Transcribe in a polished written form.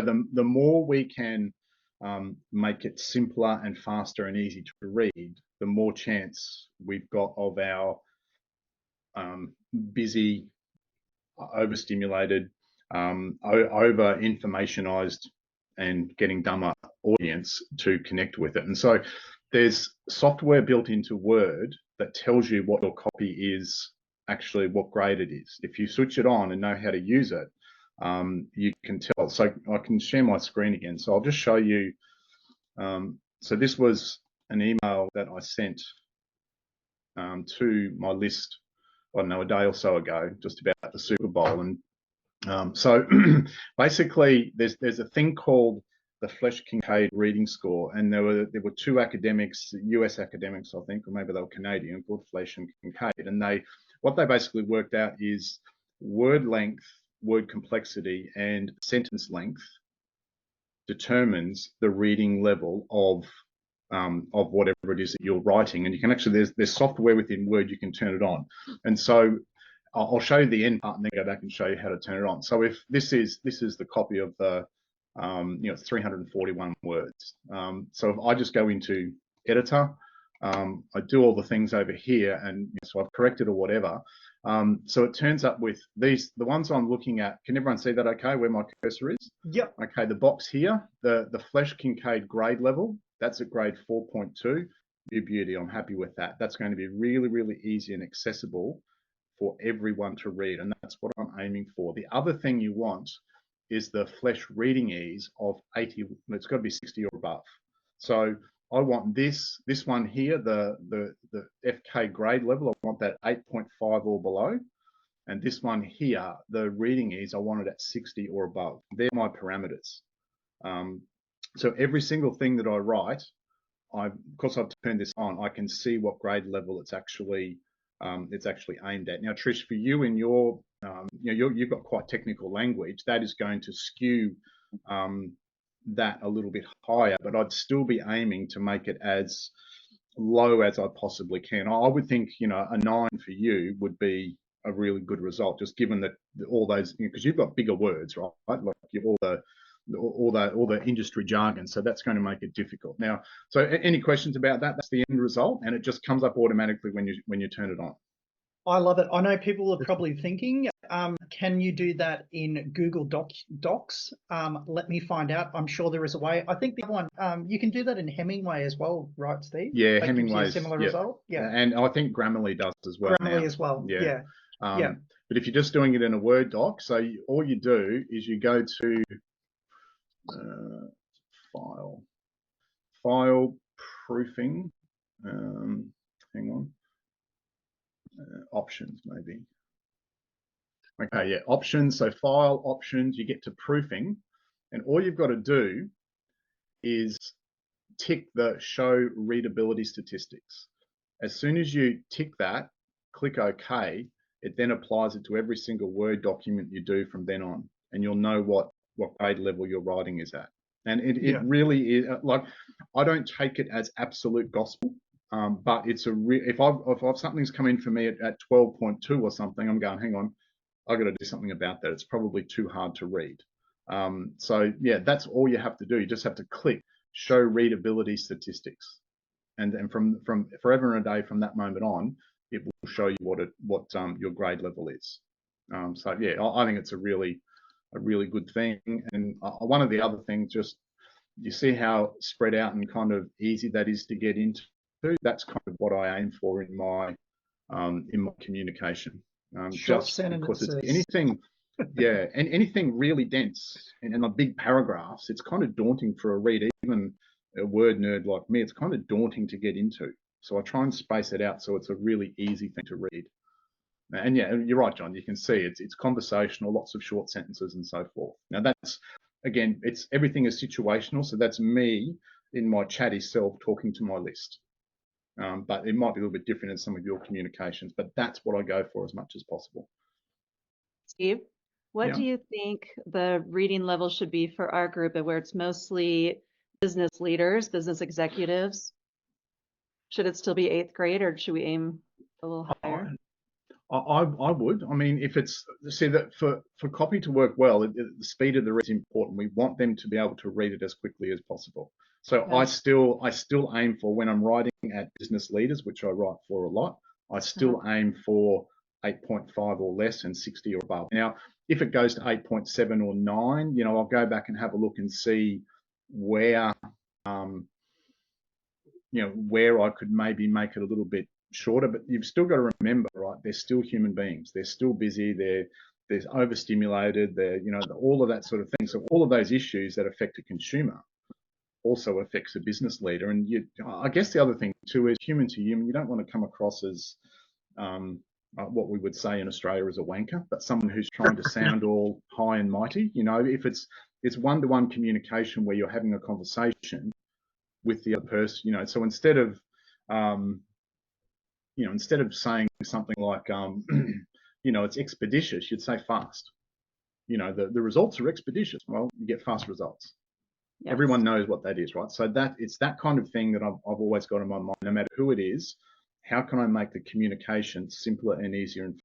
the more we can make it simpler and faster and easy to read, the more chance we've got of our busy, overstimulated, over informationized and getting dumber audience to connect with it. And so there's software built into Word that tells you what your copy is, actually what grade it is. If you switch it on and know how to use it, you can tell. So I can share my screen again. So I'll just show you. So this was an email that I sent to my list, I don't know, a day or so ago, just about the Super Bowl. And so basically there's a thing called the Flesch-Kincaid reading score, and there were two academics, US academics, I think, or maybe they were Canadian, called Flesch and Kincaid, and what they basically worked out is word length, word complexity, and sentence length determines the reading level of whatever it is that you're writing. And you can actually, there's software within Word, you can turn it on. And so I'll show you the end part and then go back and show you how to turn it on. So if this is the copy of the, it's 341 words. So if I just go into editor, I do all the things over here, and so I've corrected or whatever. So it turns up with the ones I'm looking at. Can everyone see that okay, where my cursor is? Yep. Okay, the box here, the Flesch-Kincaid grade level, that's at grade 4.2. Beauty, I'm happy with that. That's going to be really, really easy and accessible for everyone to read, and that's what I'm aiming for. The other thing you want is the Flesch reading ease of 80. It's got to be 60 or above. So I want this one here, the FK grade level, I want that 8.5 or below. And this one here, the reading ease, I want it at 60 or above. They're my parameters. So every single thing that I write, because I've turned this on, I can see what grade level it's actually aimed at. Now, Trish, for you in your, you've got quite technical language, that is going to skew that a little bit higher, but I'd still be aiming to make it as low as I possibly can. I would think, a 9 for you would be a really good result, just given that all those, because you've got bigger words, right? Like all the industry jargon, so that's going to make it difficult. Now, so any questions about that? That's the end result, and it just comes up automatically when you turn it on. I love it. I know people are probably thinking, can you do that in Google Docs? Let me find out. I'm sure there is a way. I think the other one, you can do that in Hemingway as well, right, Steve? Yeah, Hemingway's similar result. Yeah, and I think Grammarly does as well. Grammarly as well. Yeah. But if you're just doing it in a Word doc, so all you do is you go to file, proofing. Hang on. Options maybe. Okay, yeah, options. So file, options, you get to proofing, and all you've got to do is tick the show readability statistics. As soon as you tick that, click OK, it then applies it to every single Word document you do from then on, and you'll know what grade level your writing is at. And it really is, like, I don't take it as absolute gospel. But it's if something's come in for me at 12.2 or something, I'm going, hang on, I've got to do something about that. It's probably too hard to read. So yeah, that's all you have to do. You just have to click show readability statistics, and from forever and a day from that moment on, it will show you what your grade level is. So yeah, I think it's a really good thing. And one of the other things, just you see how spread out and kind of easy that is to get into. That's kind of what I aim for in my communication. Just because it's anything, yeah, and anything really dense and like big paragraphs, it's kind of daunting for a reader, even a word nerd like me. It's kind of daunting to get into. So I try and space it out so it's a really easy thing to read. And yeah, you're right, John. You can see it's conversational, lots of short sentences and so forth. Now that's, again, everything is situational. So that's me in my chatty self talking to my list. But it might be a little bit different in some of your communications, but that's what I go for as much as possible. Steve, what do you think the reading level should be for our group, where it's mostly business leaders, business executives? Should it still be 8th grade, or should we aim a little higher? I would. I mean, if it's, see, that for copy to work well, the speed of the read is important. We want them to be able to read it as quickly as possible. So Yeah. I still aim for, when I'm writing at business leaders, which I write for a lot, I still aim for 8.5 or less and 60 or above. Now, if it goes to 8.7 or 9, you know, I'll go back and have a look and see where, you know, where I could maybe make it a little bit shorter. But you've still got to remember, right? They're still human beings. They're still busy. They're overstimulated. They're, you know, all of that sort of thing. So all of those issues that affect a consumer also affects a business leader. And I guess the other thing too is, human to human, you don't want to come across as what we would say in Australia as a wanker, but someone who's trying to sound all high and mighty. You know, if it's one-to-one communication where you're having a conversation with the other person, you know, so instead of saying something like you know, it's expeditious, you'd say fast. You know, the results are expeditious. Well, you get fast results. Yes. Everyone knows what that is, right? So that it's that kind of thing that I've always got in my mind. No matter who it is, how can I make the communication simpler and easier and